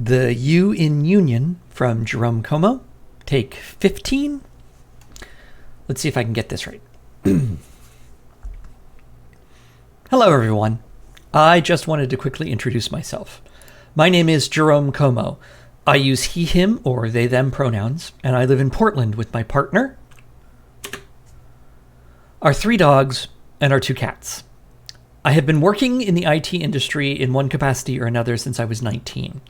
The U in Union from Jerome Comeau, take 15. Let's see if I can get this right. Hello, everyone. I just wanted to quickly introduce myself. My name is Jerome Comeau. I use he, him, or they, them pronouns, and I live in Portland with my partner, our 3 dogs, and our 2 cats. I have been working in the IT industry in one capacity or another since I was 19,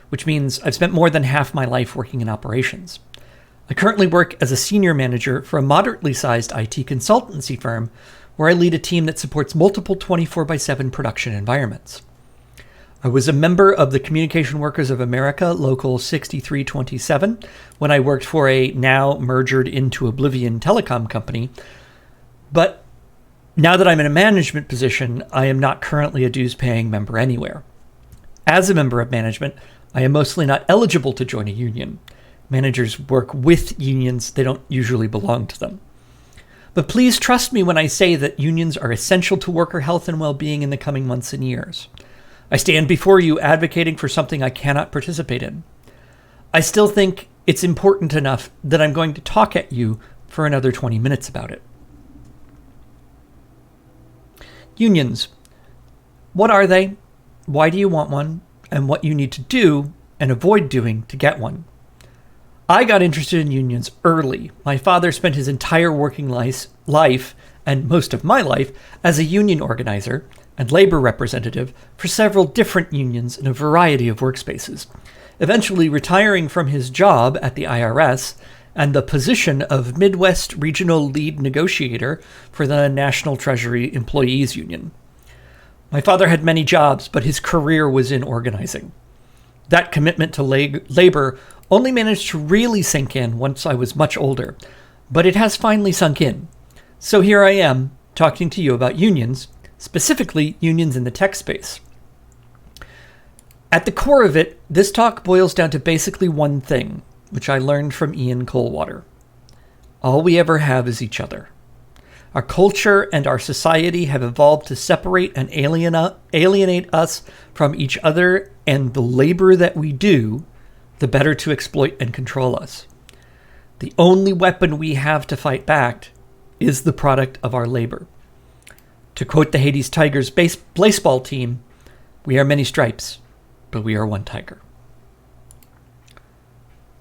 which means I've spent more than half my life working in operations. I currently work as a senior manager for a moderately sized IT consultancy firm where I lead a team that supports multiple 24/7 production environments. I was a member of the Communication Workers of America Local 6327 when I worked for a now merged into oblivion telecom company, but now that I'm in a management position, I am not currently a dues-paying member anywhere. As a member of management, I am mostly not eligible to join a union. Managers work with unions, they don't usually belong to them. But please trust me when I say that unions are essential to worker health and well-being in the coming months and years. I stand before you advocating for something I cannot participate in. I still think it's important enough that I'm going to talk at you for another 20 minutes about it. Unions. What are they? Why do you want one? And what you need to do and avoid doing to get one. I got interested in unions early. My father spent his entire working life, and most of my life, as a union organizer and labor representative for several different unions in a variety of workspaces, eventually retiring from his job at the IRS and the position of Midwest Regional Lead Negotiator for the National Treasury Employees Union. My father had many jobs, but his career was in organizing. That commitment to labor only managed to really sink in once I was much older, but it has finally sunk in. So here I am, talking to you about unions, specifically unions in the tech space. At the core of it, this talk boils down to basically one thing, which I learned from Ian Colewater. All we ever have is each other. Our culture and our society have evolved to separate and alienate us from each other, and the labor that we do, the better to exploit and control us. The only weapon we have to fight back is the product of our labor. To quote the Hades Tigers baseball team, we are many stripes, but we are one tiger.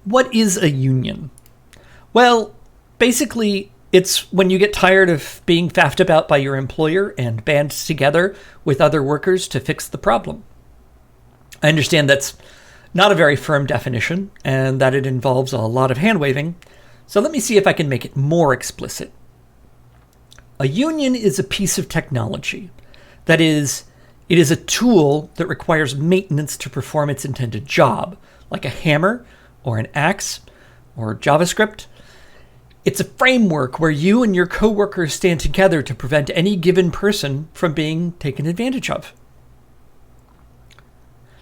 What is a union? Well, basically, it's when you get tired of being faffed about by your employer and band together with other workers to fix the problem. I understand that's not a very firm definition and that it involves a lot of hand-waving, so let me see if I can make it more explicit. A union is a piece of technology. That is, it is a tool that requires maintenance to perform its intended job, like a hammer or an axe or JavaScript. It's a framework where you and your coworkers stand together to prevent any given person from being taken advantage of.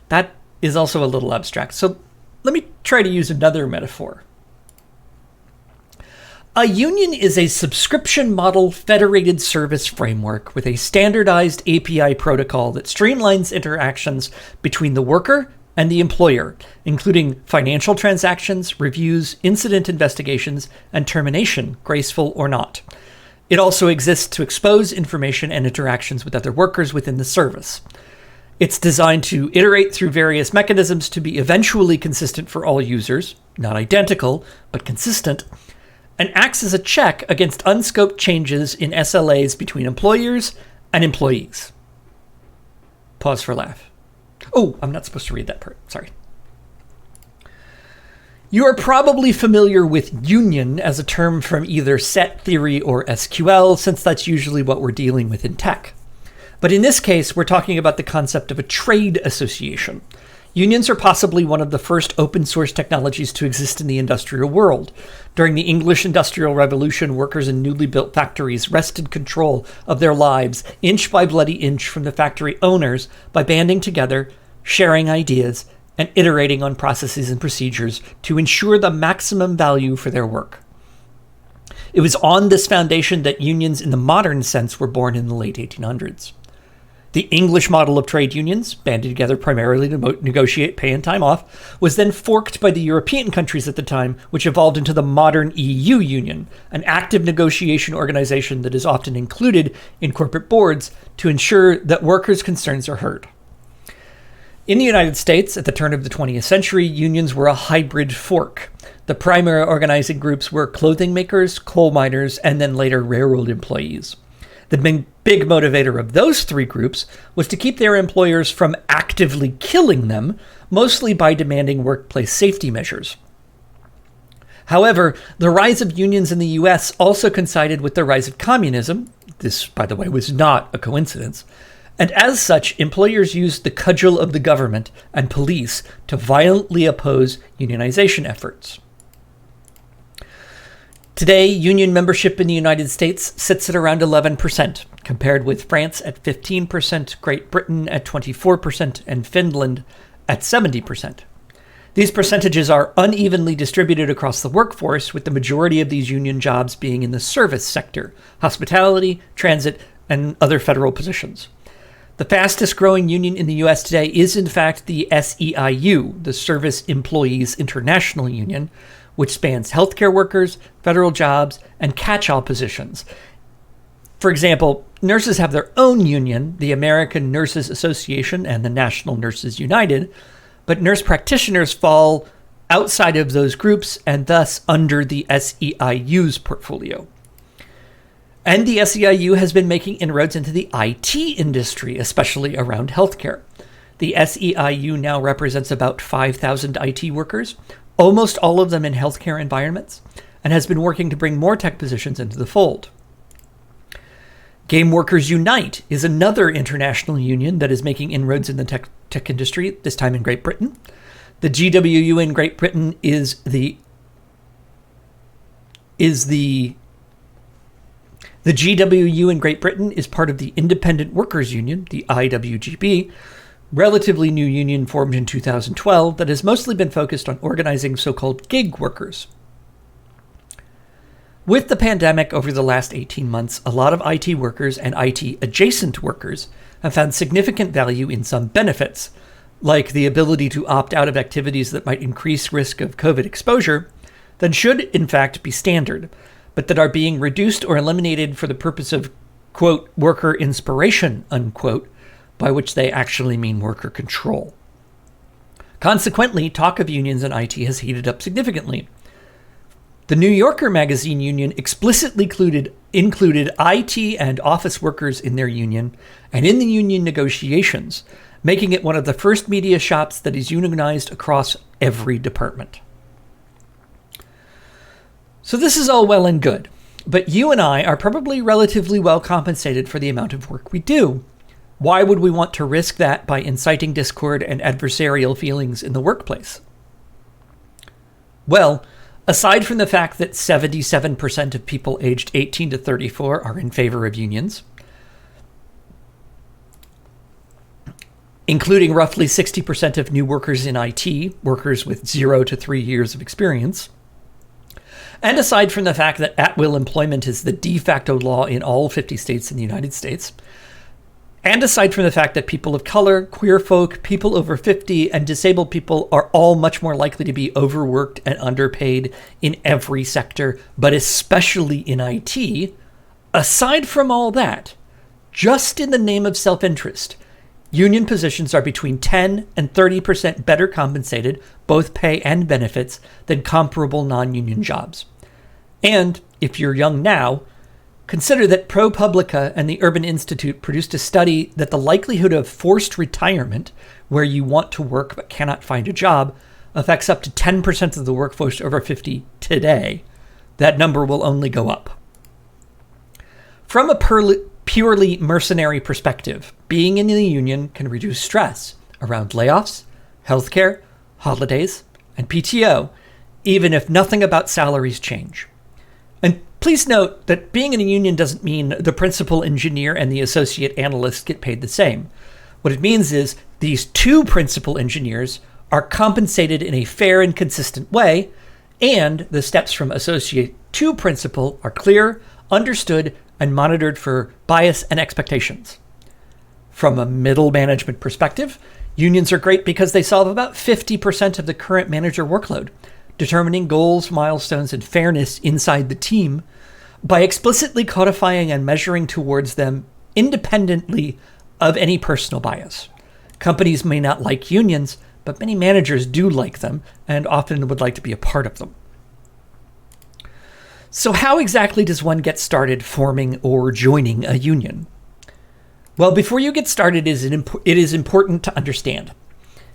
That is also a little abstract, so let me try to use another metaphor. A union is a subscription model federated service framework with a standardized API protocol that streamlines interactions between the worker and the employer, including financial transactions, reviews, incident investigations, and termination, graceful or not. It also exists to expose information and interactions with other workers within the service. It's designed to iterate through various mechanisms to be eventually consistent for all users, not identical, but consistent, and acts as a check against unscoped changes in SLAs between employers and employees. Pause for laugh. Oh, I'm not supposed to read that part. Sorry. You are probably familiar with union as a term from either set theory or SQL, since that's usually what we're dealing with in tech. But in this case, we're talking about the concept of a trade association. Unions are possibly one of the first open source technologies to exist in the industrial world. During the English Industrial Revolution, workers in newly built factories wrested control of their lives inch by bloody inch from the factory owners by banding together, sharing ideas, and iterating on processes and procedures to ensure the maximum value for their work. It was on this foundation that unions in the modern sense were born in the late 1800s. The English model of trade unions, banded together primarily to negotiate pay and time off, was then forked by the European countries at the time, which evolved into the modern EU union, an active negotiation organization that is often included in corporate boards to ensure that workers' concerns are heard. In the United States, at the turn of the 20th century, unions were a hybrid fork. The primary organizing groups were clothing makers, coal miners, and then later railroad employees. The big motivator of those three groups was to keep their employers from actively killing them, mostly by demanding workplace safety measures. However, the rise of unions in the US also coincided with the rise of communism. This, by the way, was not a coincidence. And as such, employers used the cudgel of the government and police to violently oppose unionization efforts. Today, union membership in the United States sits at around 11%, compared with France at 15%, Great Britain at 24%, and Finland at 70%. These percentages are unevenly distributed across the workforce, with the majority of these union jobs being in the service sector, hospitality, transit, and other federal positions. The fastest growing union in the U.S. today is, in fact, the SEIU, the Service Employees International Union, which spans healthcare workers, federal jobs, and catch-all positions. For example, nurses have their own union, the American Nurses Association and the National Nurses United, but nurse practitioners fall outside of those groups and thus under the SEIU's portfolio. And the SEIU has been making inroads into the IT industry, especially around healthcare. The SEIU now represents about 5,000 IT workers, almost all of them in healthcare environments, and has been working to bring more tech positions into the fold. Game Workers Unite is another international union that is making inroads in the tech industry, this time in Great Britain. The GWU in Great Britain the GWU in Great Britain is part of the Independent Workers Union, the IWGB, relatively new union formed in 2012 that has mostly been focused on organizing so-called gig workers. With the pandemic over the last 18 months, a lot of IT workers and IT-adjacent workers have found significant value in some benefits, like the ability to opt out of activities that might increase risk of COVID exposure, that should, in fact, be standard, but that are being reduced or eliminated for the purpose of, quote, worker inspiration, unquote, by which they actually mean worker control. Consequently, talk of unions in IT has heated up significantly. The New Yorker magazine union explicitly included IT and office workers in their union and in the union negotiations, making it one of the first media shops that is unionized across every department. So this is all well and good, but you and I are probably relatively well compensated for the amount of work we do. Why would we want to risk that by inciting discord and adversarial feelings in the workplace? Well, aside from the fact that 77% of people aged 18 to 34 are in favor of unions, including roughly 60% of new workers in IT, workers with 0 to 3 years of experience, and aside from the fact that at-will employment is the de facto law in all 50 states in the United States, and aside from the fact that people of color, queer folk, people over 50, and disabled people are all much more likely to be overworked and underpaid in every sector, but especially in IT, aside from all that, just in the name of self-interest, union positions are between 10 and 30% better compensated, both pay and benefits, than comparable non-union jobs. And if you're young now, consider that ProPublica and the Urban Institute produced a study that the likelihood of forced retirement, where you want to work but cannot find a job, affects up to 10% of the workforce over 50 today. That number will only go up. From a purely mercenary perspective, being in the union can reduce stress around layoffs, healthcare, holidays, and PTO, even if nothing about salaries change. And please note that being in a union doesn't mean the principal engineer and the associate analyst get paid the same. What it means is these two principal engineers are compensated in a fair and consistent way, and the steps from associate to principal are clear, understood, and monitored for bias and expectations. From a middle management perspective, unions are great because they solve about 50% of the current manager workload, determining goals, milestones, and fairness inside the team by explicitly codifying and measuring towards them independently of any personal bias. Companies may not like unions, but many managers do like them and often would like to be a part of them. So how exactly does one get started forming or joining a union? Well, before you get started, it is important to understand.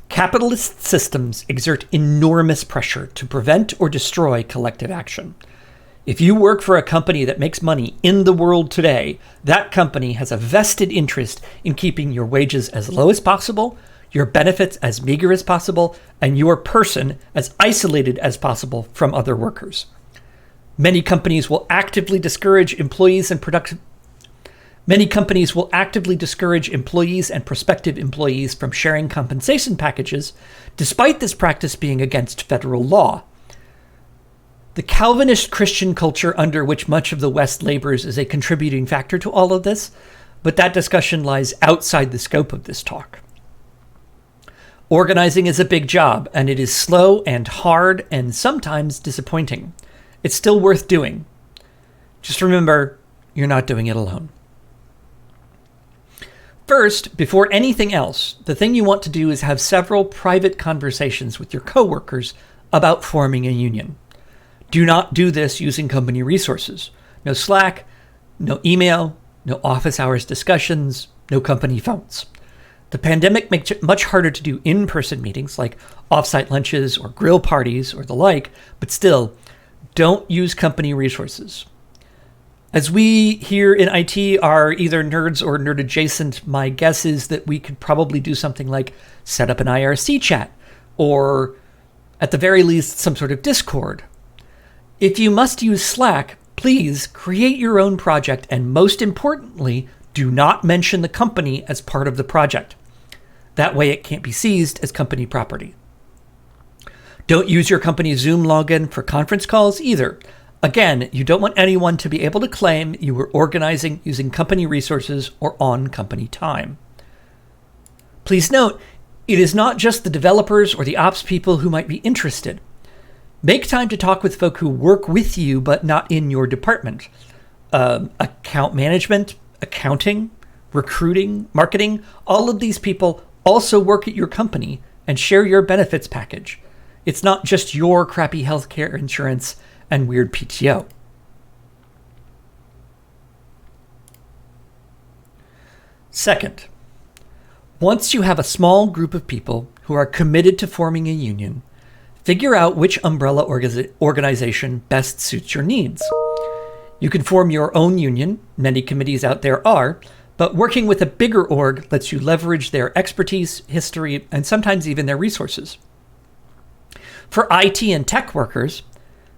Capitalist systems exert enormous pressure to prevent or destroy collective action. If you work for a company that makes money in the world today, that company has a vested interest in keeping your wages as low as possible, your benefits as meager as possible, and your person as isolated as possible from other workers. Many companies will actively discourage employees and prospective employees from sharing compensation packages, despite this practice being against federal law. The Calvinist Christian culture under which much of the West labors is a contributing factor to all of this, but that discussion lies outside the scope of this talk. Organizing is a big job, and it is slow and hard and sometimes disappointing. It's still worth doing. Just remember, you're not doing it alone. First, before anything else, the thing you want to do is have several private conversations with your coworkers about forming a union. Do not do this using company resources. No Slack, no email, no office hours discussions, no company phones. The pandemic makes it much harder to do in-person meetings like offsite lunches or grill parties or the like, but still, don't use company resources. As we here in IT are either nerds or nerd adjacent, my guess is that we could probably do something like set up an IRC chat or at the very least some sort of Discord. If you must use Slack, please create your own project and most importantly, do not mention the company as part of the project. That way it can't be seized as company property. Don't use your company's Zoom login for conference calls either. Again, you don't want anyone to be able to claim you were organizing using company resources or on company time. Please note, it is not just the developers or the ops people who might be interested. Make time to talk with folk who work with you but not in your department. Account management, accounting, recruiting, marketing, all of these people also work at your company and share your benefits package. It's not just your crappy healthcare insurance and weird PTO. Second, once you have a small group of people who are committed to forming a union, figure out which umbrella organization best suits your needs. You can form your own union, many committees out there are, but working with a bigger org lets you leverage their expertise, history, and sometimes even their resources. For IT and tech workers,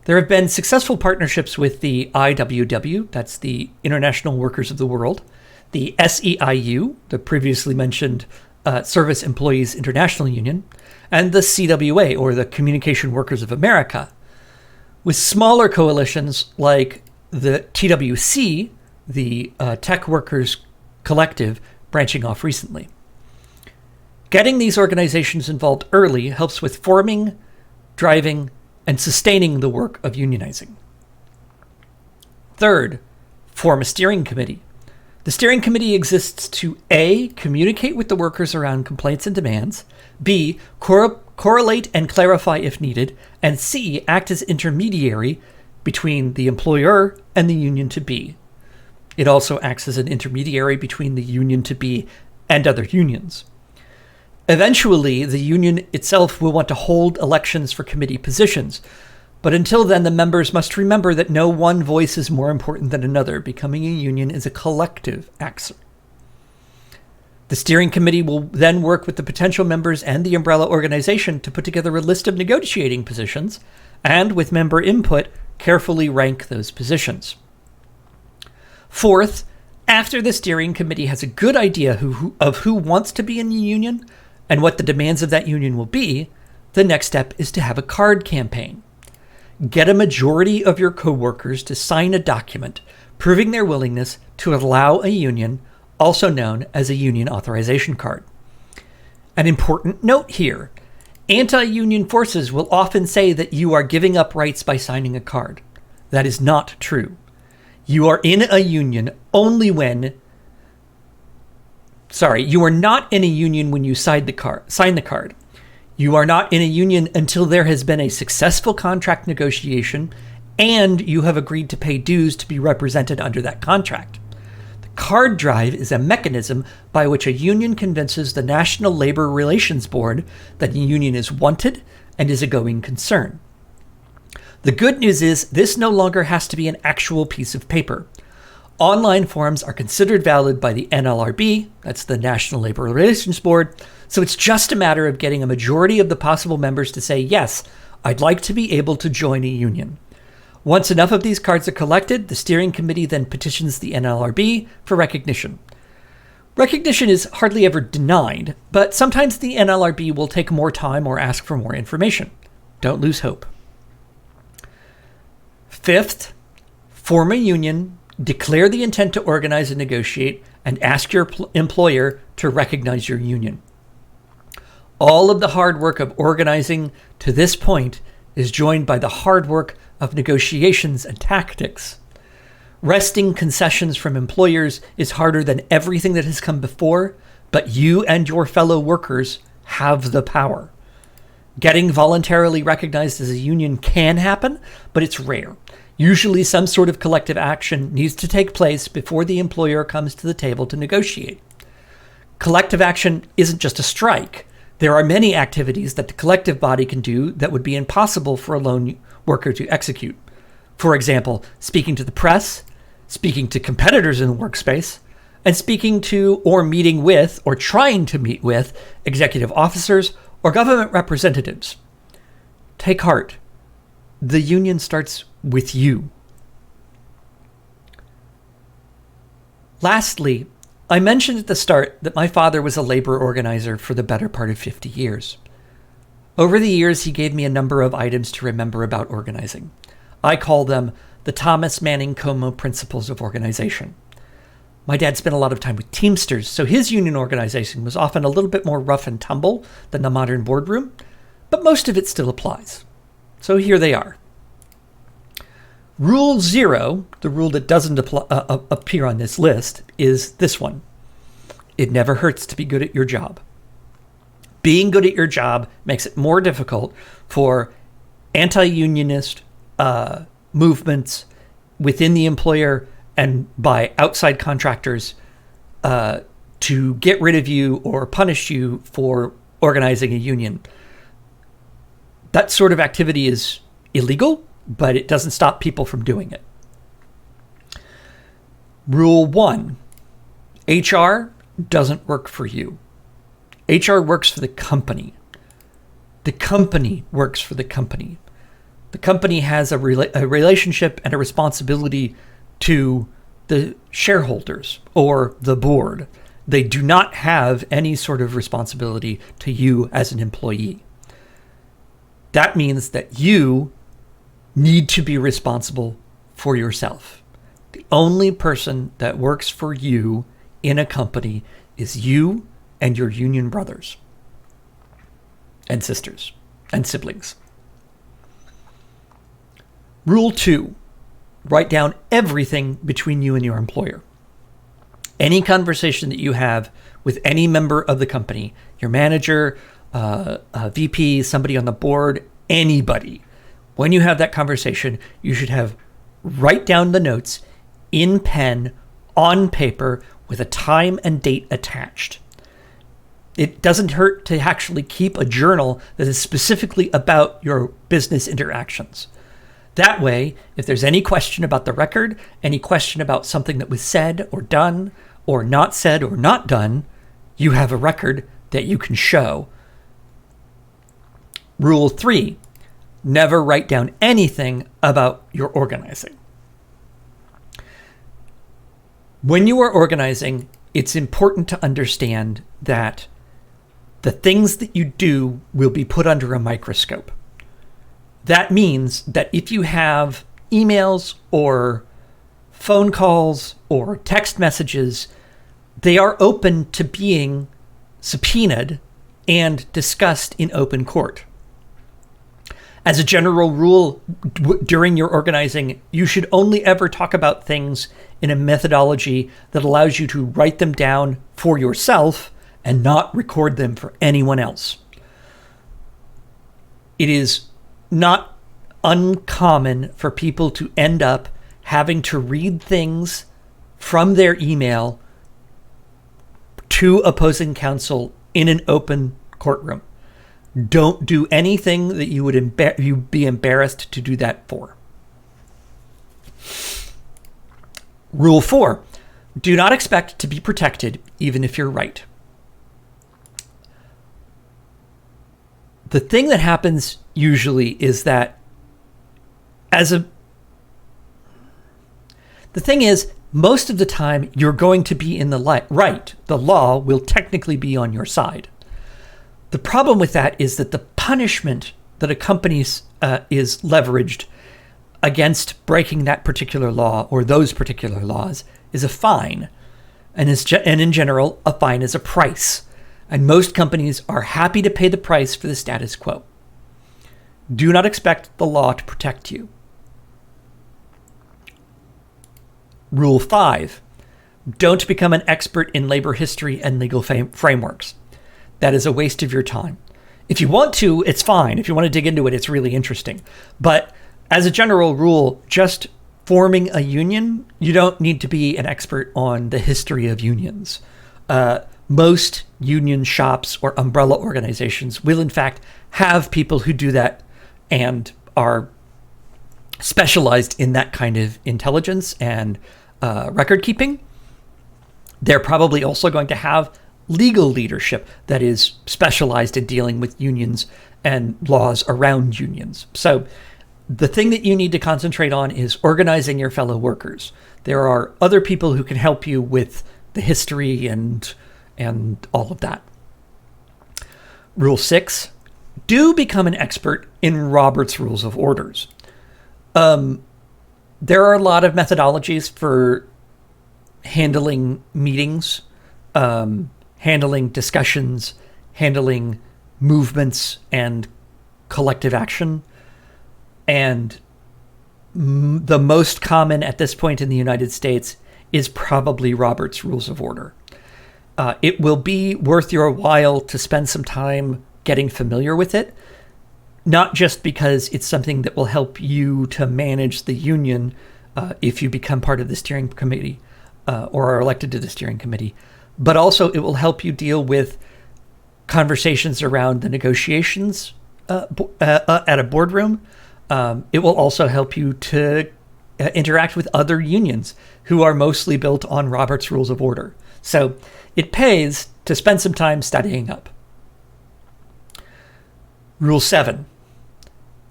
there have been successful partnerships with the IWW, that's the International Workers of the World, the SEIU, the previously mentioned Service Employees International Union, and the CWA, or the Communication Workers of America, with smaller coalitions like the TWC, the Tech Workers Collective, branching off recently. Getting these organizations involved early helps with forming, driving, and sustaining the work of unionizing. Third, form a steering committee. The steering committee exists to A, communicate with the workers around complaints and demands, B, correlate and clarify if needed, and C, act as intermediary between the employer and the union to be. It also acts as an intermediary between the union to be and other unions. Eventually, the union itself will want to hold elections for committee positions, but until then, the members must remember that no one voice is more important than another. Becoming a union is a collective action. The steering committee will then work with the potential members and the umbrella organization to put together a list of negotiating positions, and with member input, carefully rank those positions. Fourth, after the steering committee has a good idea of who wants to be in the union and what the demands of that union will be, the next step is to have a card campaign. Get a majority of your coworkers to sign a document proving their willingness to allow a union also known as a union authorization card. An important note here: anti-union forces will often say that you are giving up rights by signing a card. That is not true. You are in a union only when... you are not in a union when you sign the card. You are not in a union until there has been a successful contract negotiation and you have agreed to pay dues to be represented under that contract. The card drive is a mechanism by which a union convinces the National Labor Relations Board that the union is wanted and is a going concern. The good news is this no longer has to be an actual piece of paper. Online forms are considered valid by the NLRB, that's the National Labor Relations Board, so it's just a matter of getting a majority of the possible members to say, yes, I'd like to be able to join a union. Once enough of these cards are collected, the steering committee then petitions the NLRB for recognition. Recognition is hardly ever denied, but sometimes the NLRB will take more time or ask for more information. Don't lose hope. Fifth, form a union, declare the intent to organize and negotiate, and ask your employer to recognize your union. All of the hard work of organizing to this point is joined by the hard work of negotiations and tactics. Wresting concessions from employers is harder than everything that has come before, but you and your fellow workers have the power. Getting voluntarily recognized as a union can happen, but it's rare. Usually some sort of collective action needs to take place before the employer comes to the table to negotiate. Collective action isn't just a strike. There are many activities that the collective body can do that would be impossible for a lone worker to execute. For example, speaking to the press, speaking to competitors in the workspace, and speaking to or meeting with or trying to meet with executive officers or government representatives. Take heart. The union starts with you. Lastly, I mentioned at the start that my father was a labor organizer for the better part of 50 years. Over the years, he gave me a number of items to remember about organizing. I call them the Thomas Manning Comeau principles of organization. My dad spent a lot of time with Teamsters, so his union organization was often a little bit more rough and tumble than the modern boardroom, but most of it still applies. So here they are. Rule 0, the rule that doesn't appear on this list, is this one. It never hurts to be good at your job. Being good at your job makes it more difficult for anti-unionist movements within the employer and by outside contractors to get rid of you or punish you for organizing a union. That sort of activity is illegal, but it doesn't stop people from doing it. Rule 1, HR doesn't work for you. HR works for the company. The company works for the company. The company has a relationship and a responsibility to the shareholders or the board. They do not have any sort of responsibility to you as an employee. That means that you need to be responsible for yourself. The only person that works for you in a company is you and your union brothers and sisters and siblings. Rule 2, write down everything between you and your employer. Any conversation that you have with any member of the company, your manager, a VP, somebody on the board, anybody, when you have that conversation, you should write down the notes in pen, on paper, with a time and date attached. It doesn't hurt to actually keep a journal that is specifically about your business interactions. That way, if there's any question about the record, any question about something that was said or done, or not said or not done, you have a record that you can show. Rule 3, never write down anything about your organizing. When you are organizing, it's important to understand that the things that you do will be put under a microscope. That means that if you have emails or phone calls or text messages they are open to being subpoenaed and discussed in open court. As a general rule, during your organizing, you should only ever talk about things in a methodology that allows you to write them down for yourself and not record them for anyone else. It is not uncommon for people to end up having to read things from their email to opposing counsel in an open courtroom. Don't do anything that you would you'd be embarrassed to do that for. Rule 4, do not expect to be protected even if you're right. The thing that happens usually is that the thing is, most of the time you're going to be in the right. The law will technically be on your side. The problem with that is that the punishment that accompanies is leveraged against breaking that particular law or those particular laws is a fine. And in general, a fine is a price. And most companies are happy to pay the price for the status quo. Do not expect the law to protect you. Rule 5, don't become an expert in labor history and legal frameworks. That is a waste of your time. If you want to, it's fine. If you want to dig into it, it's really interesting. But as a general rule, just forming a union, you don't need to be an expert on the history of unions. Most union shops or umbrella organizations will, in fact, have people who do that and are specialized in that kind of intelligence and record keeping. They're probably also going to have legal leadership that is specialized in dealing with unions and laws around unions. So the thing that you need to concentrate on is organizing your fellow workers. There are other people who can help you with the history and all of that. Rule 6, do become an expert in Robert's Rules of Orders. There are a lot of methodologies for handling meetings, handling discussions, handling movements and collective action. And the most common at this point in the United States is probably Robert's Rules of Order. It will be worth your while to spend some time getting familiar with it, not just because it's something that will help you to manage the union if you become part of the steering committee or are elected to the steering committee, but also it will help you deal with conversations around the negotiations at a boardroom. It will also help you to interact with other unions who are mostly built on Robert's Rules of Order. So it pays to spend some time studying up. Rule 7,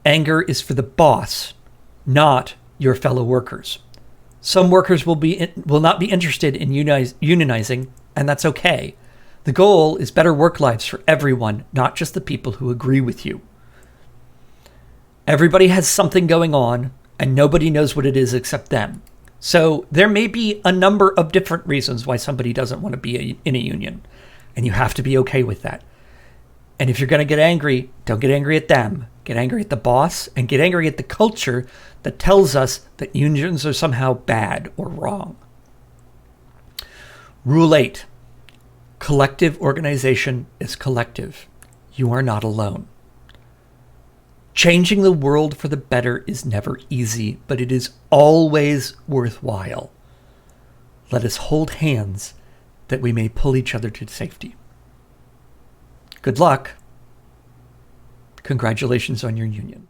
anger is for the boss, not your fellow workers. Some workers will not be interested in unionizing, and that's okay. The goal is better work lives for everyone, not just the people who agree with you. Everybody has something going on, and nobody knows what it is except them. So there may be a number of different reasons why somebody doesn't want to be in a union, and you have to be okay with that. And if you're going to get angry, don't get angry at them. Get angry at the boss, and get angry at the culture that tells us that unions are somehow bad or wrong. Rule 8, collective organization is collective. You are not alone. Changing the world for the better is never easy, but it is always worthwhile. Let us hold hands that we may pull each other to safety. Good luck. Congratulations on your union.